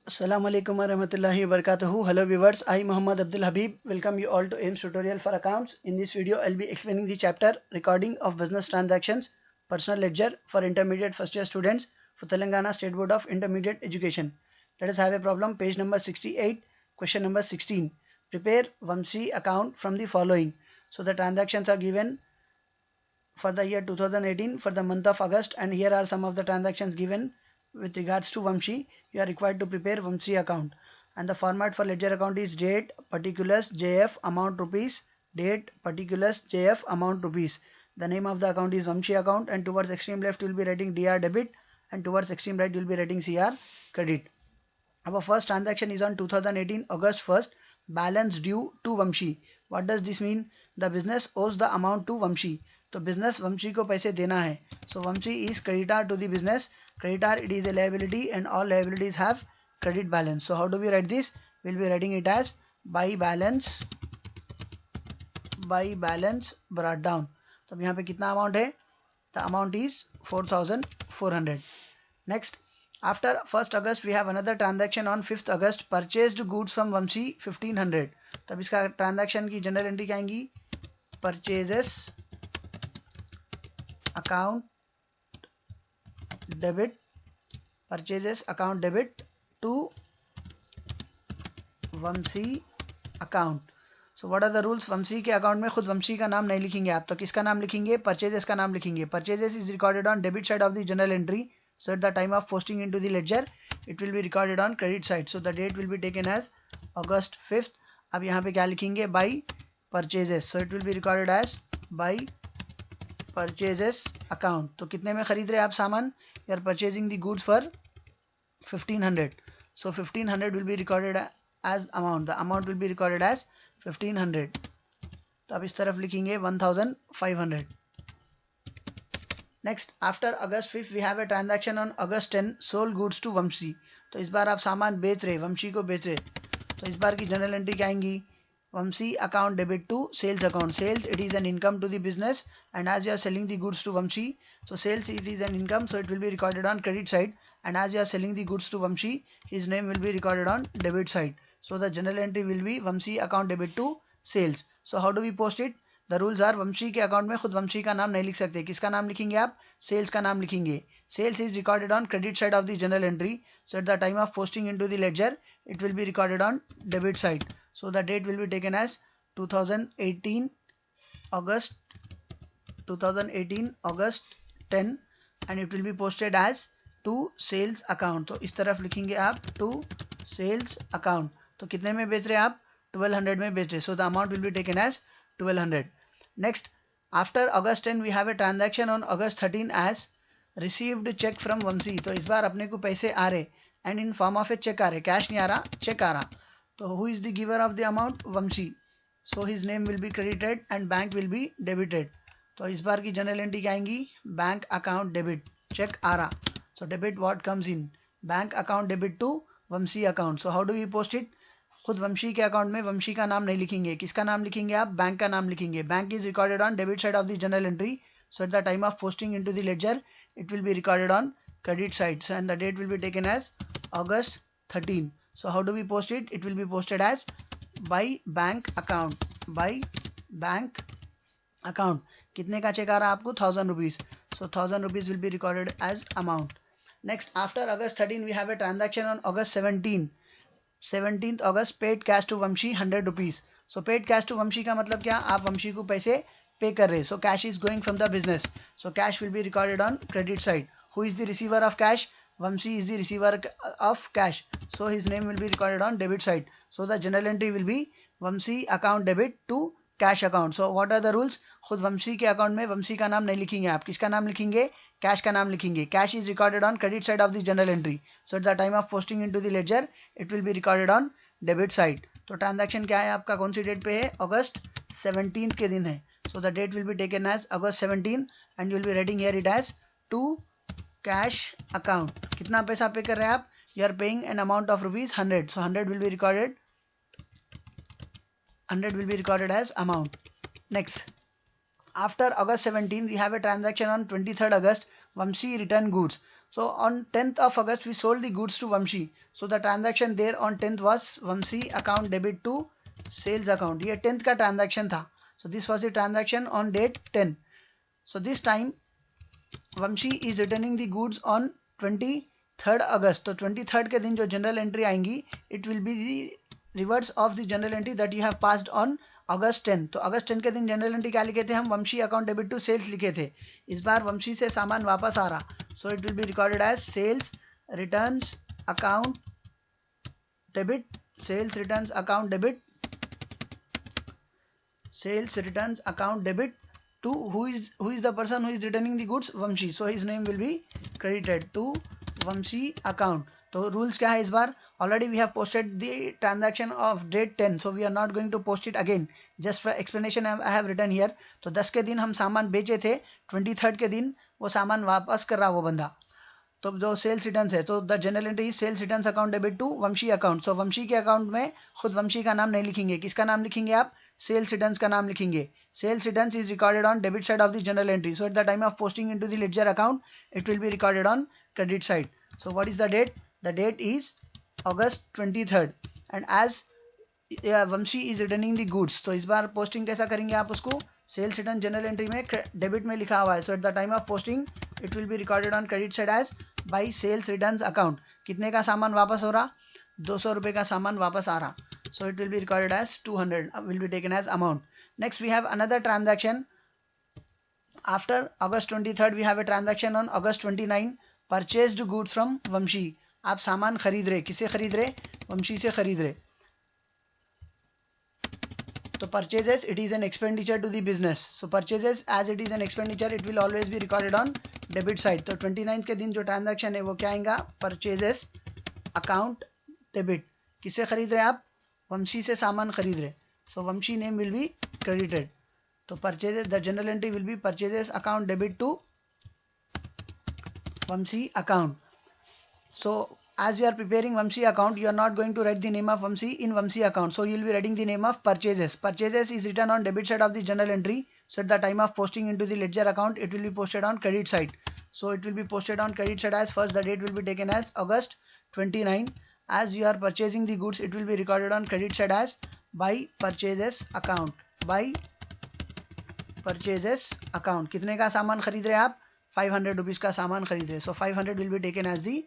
Assalamu alaikum warahmatullahi wabarakatuh. Hello viewers, I Muhammad Abdul Habib welcome you all to AIMS tutorial for accounts. In this video, I'll be explaining the chapter recording of business transactions, personal ledger for intermediate first year students for Telangana State Board of Intermediate Education. Let us have a problem, page number 68, question number 16. Prepare Vamsi account from the following. So the transactions are given for the year 2018 for the month of August, and here are some of the transactions given with regards to Vamsi. You are required to prepare Vamsi account, and the format for ledger account is date particulars JF amount rupees, date particulars JF amount rupees. The name of the account is Vamsi account, and towards extreme left you will be writing DR debit, and towards extreme right you will be writing CR credit. Our first transaction is on 2018 August 1st, balance due to Vamsi. What does this mean? The business owes the amount to Vamsi. तो business Vamsi को पैसे देना है. So Vamsi is creditor to the business. Creditor, it is a liability and all liabilities have credit balance. So how do we write this? We'll be writing it as by balance brought down. तो अब यहाँ पे कितना amount है? The amount is 4,400. Next, after 1st August we have another transaction on 5th August, purchased goods from Vamsi 1500. तब इसका transaction की general entry क्या आएंगी? Purchases account debit, purchases account debit to Vamsi account. So what are the rules? Vamsi के account में खुद Vamsi का नाम नहीं लिखेंगे आप, तो किसका नाम लिखेंगे? Purchases का नाम लिखेंगे. Purchases is recorded on debit side of the journal entry. So at the time of posting into the ledger, it will be recorded on credit side. So the date will be taken as August 5th. अब यहाँ पे क्या लिखेंगे? By purchases. So it will be recorded as by purchases account. तो कितने में खरीद रहे हैं आप सामान? You are purchasing the goods for 1500. So 1500 will be recorded as amount. The amount will be recorded as 1500. तो अब इस तरफ लिखेंगे 1500. Next, after August 5th, we have a transaction on August 10, sold goods to Vamsi. तो इस बार आप सामान बेच रहे, Vamsi को बेच रहे. तो इस बार की जनरल एंट्री क्या आएंगी? Vamsi account debit to sales account. Sales, it is an income to the business, and as you are selling the goods to Vamsi, so sales, it is an income, so it will be recorded on credit side, and as you are selling the goods to Vamsi, his name will be recorded on debit side. So the general entry will be Vamsi account debit to sales. So how do we post it? The rules are, Vamsi के account में खुद Vamsi का नाम नहीं लिख सकते. किसका नाम लिखेंगे आप? Sales का नाम लिखेंगे. Sales is recorded on credit side of the general entry. So at the time of posting into the ledger, it will be recorded on debit side. So the date will be taken as 2018 August 10, and it will be posted as to sales account. तो इस तरफ लिखेंगे आप to sales account. तो कितने में बेच रहे हैं आप? 1200 में बेच रहे. So the amount will be taken as 1200. Next, after August 10 we have a transaction on August 13 as received check from Vamsi. तो इस बार अपने को पैसे आ रहे and in form of a check आ रहे, कैश नहीं आ रहा, चेक आ रहा. तो who is the giver of the amount? Vamsi. So his name will be credited and bank will be debited. तो इस बार की जनरल एंट्री क्या आएंगी? बैंक अकाउंट डेबिट, चेक आ रहा. So debit what comes in? Bank account debit to Vamsi account. So how do we post it? खुद Vamsi के account में Vamsi का नाम नहीं लिखेंगे. किसका नाम लिखेंगे आप? बैंक का नाम लिखेंगे. Bank is recorded on debit side of the journal entry. So at the time of posting into the ledger, it will be recorded on credit side. So and the date will be taken as August 13. So how do we post it? It will be posted as by bank account. By bank account. कितने का check आ रहा है आपको? 1000 rupees. So 1000 rupees will be recorded as amount. Next, after August 13 we have a transaction on August 17. 17th August, paid cash to Vamsi 100 rupees. So paid cash to Vamsi का मतलब क्या? आप Vamsi को पैसे पे कर रहे. So cash is going from the business. So cash will be recorded on credit side. Who is the receiver of cash? Vamsi is the receiver of cash. So his name will be recorded on debit side. So the general entry will be Vamsi account debit to cash account. So what are the rules? खुद Vamsi के account में Vamsi का नाम नहीं लिखेंगे आप. किसका नाम लिखेंगे? कैश का नाम लिखेंगे. Cash is recorded on credit side of the general entry. So at the time of posting into the ledger, it will be recorded on debit side. तो ट्रांजैक्शन क्या है आपका? कौन सी डेट पे है? अगस्त 17 के दिन है. So the date will be taken as August 17 and you will be writing here it as to cash account. कितना पैसा पे कर रहे हैं आप? You are paying an amount of rupees 100. सो 100 will be recorded as amount. Next, after August 17 we have a transaction on 23rd August, Vamsi return goods. So on 10th of August we sold the goods to Vamshi. So the transaction there on 10th was Vamshi account debit to sales account. ये 10th का transaction था. So this was the transaction on date 10. So this time Vamshi is returning the goods on 23rd August. तो 23rd के दिन जो general entry आएंगी, it will be the reverse of the general entry that you have passed on August 10. तो August 10 के दिन general entry क्या लिखे थे हम? Vamshi account debit to sales लिखे थे. इस बार Vamshi से सामान वापस आ रहा. So it will be recorded as sales returns account debit, sales returns account debit, sales returns account debit to who is the person who is returning the goods? Vamshi. So his name will be credited to Vamshi account. तो rules क्या है इस बार? Already we have posted the transaction of date 10, so we are not going to post it again. Just for explanation I have written here. तो 10 के दिन हम सामान बेचे थे, 23rd के दिन वो सामान वापस कर रहा वो बंदा. तो जो सेल्स रिटर्न्स है, तो the general entry is sales returns account debit to Banshi account. So Vanshi के अकाउंट में खुद वंशी का नाम नहीं लिखेंगे. किसका नाम लिखेंगे आप? सेल्स रिटर्न्स का नाम लिखेंगे. Sales returns is recorded on debit side of the general entry. So at the time of posting into the ledger account it will be recorded on credit side. So what is the date? The date is August 23rd and as Vamshi is returning the goods. तो इस बार posting कैसा करेंगे आप उसको? Sales return journal entry में debit में लिखा हुआ है. So at the time of posting it will be recorded on credit side as by sales returns account. कितने का सामान वापस हो रहा? 200 रुपये का सामान वापस आ रहा. So it will be recorded as 200 will be taken as amount. Next we have another transaction after August 23rd. We have a transaction on August 29. Purchased goods from Vanshi. आप सामान खरीद रहे. किसे खरीद रहे? वंशी से खरीद रहे. तो purchases it is an expenditure to the business. So purchases as it is an expenditure it will always be recorded on debit side. तो 29 के दिन जो ट्रांजैक्शन है वो क्या आएगा? Purchases account debit. किसे खरीद रहे आप? वंशी से सामान खरीद रहे. So Vamsi name will be credited. तो purchases the general entry will be purchases account debit to Banshi account. So as you are preparing Vamshi account, you are not going to write the name of Vamshi in Vamshi account. So you will be writing the name of purchases. Purchases is written on debit side of the journal entry. So at the time of posting into the ledger account, it will be posted on credit side. So it will be posted on credit side as first the date will be taken as August 29. As you are purchasing the goods, it will be recorded on credit side as by purchases account. By purchases account. कितने का सामान खरीद रहे आप? 500 rupees का सामान खरीद रहे. So 500 will be taken as the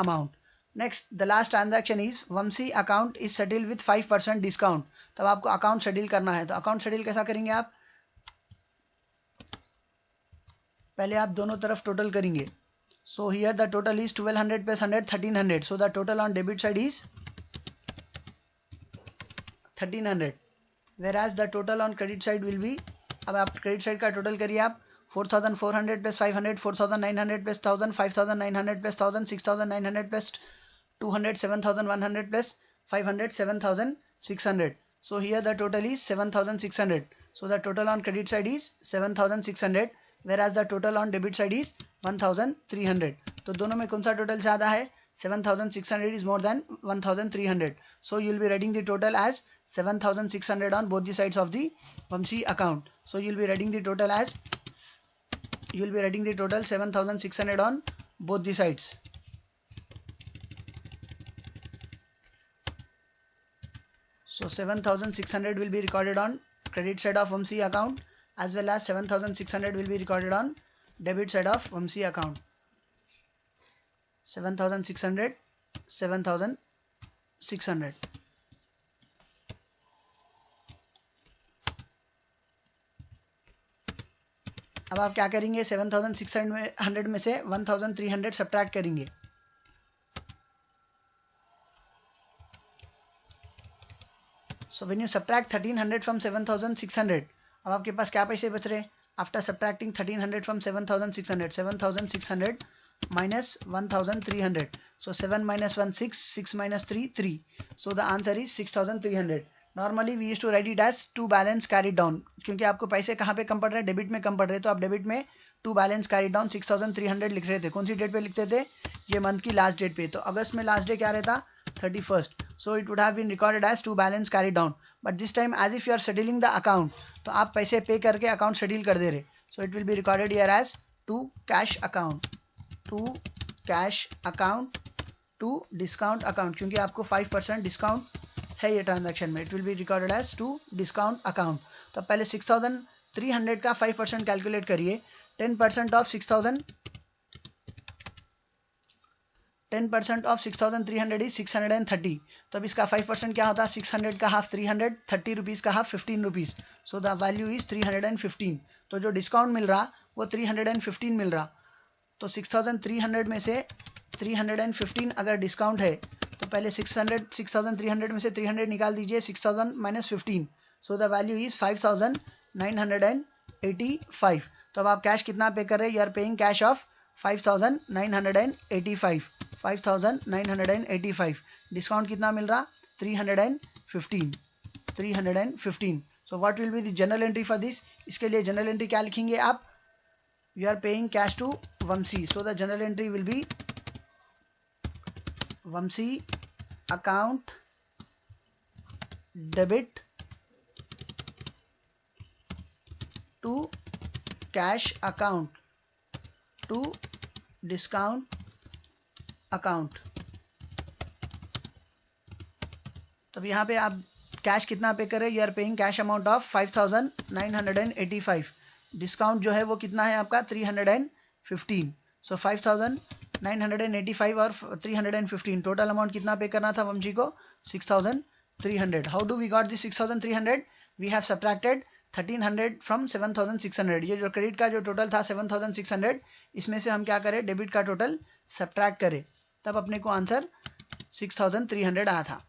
amount. Next, the last transaction is Vamshi account is settled with 5% discount. तब आपको अकाउंट शेड्यूल करना है. तो अकाउंट शेड्यूल कैसा करेंगे आप? पहले आप दोनों तरफ टोटल करेंगे. So here the total is 1200 plus 100 1300. So the total on debit side is 1300. Whereas the total on credit side will be, अब आप credit side का टोटल करिए आप. 4400 plus 500, 4900 plus 1000, 5900 plus 1000, 6900 plus 200, 7100 plus 500, 7600. So here the total is 7600. So the total on credit side is 7600, whereas the total on debit side is 1300. तो दोनों में कौन सा टोटल ज़्यादा है? 7600 is more than 1300. So you will be writing the total as 7600 on both the sides of the Vamshi account. So you will be writing the total as 7600 on both the sides. So 7600 will be recorded on credit side of Vamshi account as well as 7600 will be recorded on debit side of Vamshi account. 7600, 7600. अब आप क्या करेंगे? 7600 में से 1300 subtract करेंगे. So when you subtract 1300 from 7600, अब आपके पास क्या पैसे बच रहे? After subtracting 1300 from 7600, 7600 minus 1300. So 7 minus 1 6, 6 minus 3 3. So the answer is 6300. Normally we use to write it as to balance carry down, क्योंकि आपको पैसे कहाँ पे कम पड़ रहे हैं? डेबिट में कम पड़ रहे हैं. तो आप डेबिट में टू बैलेंस कैरी डाउन 6300 लिख रहे थे. कौन सी डेट पे लिखते थे? ये मंथ की लास्ट डेट पे. तो अगस्त में लास्ट डे क्या रहता? 31st. So it would have been recorded as to balance carry down. But this time as if you are scheduling the account, तो आप पैसे पे करके अकाउंट शेड्यूल कर दे रहे. So it will be recorded here as to cash account. To cash account to discount account, क्योंकि आपको 5% डिस्काउंट है ये ट्रांजैक्शन में, it will be recorded as to discount account. तो पहले 6300 का 5% कैलकुलेट करिए। 10% ऑफ 6300 इज 630। तो अब इसका 5% क्या होता है, 600 का हाफ 300, 30 रुपीज़ का half 15 rupees, so the value is 315। तो जो डिस्काउंट मिल रहा वो 315 मिल रहा। तो 6300 में से 315 अगर डिस्काउंट है तो पहले 6300 में से 300 निकाल दीजिए, 6000 minus 15, so the value is 5985। तो अब आप कैश कितना पे कर रहे हैं, you are paying cash of 5985। Discount कितना मिल रहा, 315। So what will be the general entry for this, इसके लिए जनरल एंट्री क्या लिखेंगे आप, you are paying cash to Vanshi, so the general entry will be Vanshi account debit to cash account to discount account. तो यहाँ पे आप कैश कितना पे करें, you are paying cash amount of 5985। Discount जो है वो कितना है आपका 315। सो 5985 और 315 टोटल अमाउंट कितना पे करना था वंशी को, 6300। How do we got this 6300, we have subtracted 1300 from 7600। ये जो क्रेडिट का जो टोटल था 7600, इसमें से हम क्या करें, डेबिट का टोटल सब्ट्रैक्ट करें, तब अपने को आंसर 6300 आया था।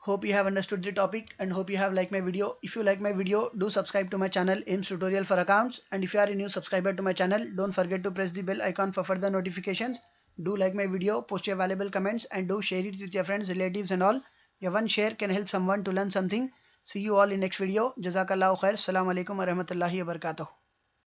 Hope you have understood the topic and hope you have liked my video. If you like my video, do subscribe to my channel AIMS Tutorial for Accounts, and if you are a new subscriber to my channel, don't forget to press the bell icon for further notifications. Do like my video, post your valuable comments, and do share it with your friends, relatives and all. Your one share can help someone to learn something. See you all in next video. Jazakallahu khair. Assalamu alaikum wa rahmatullahi wa barakatuh.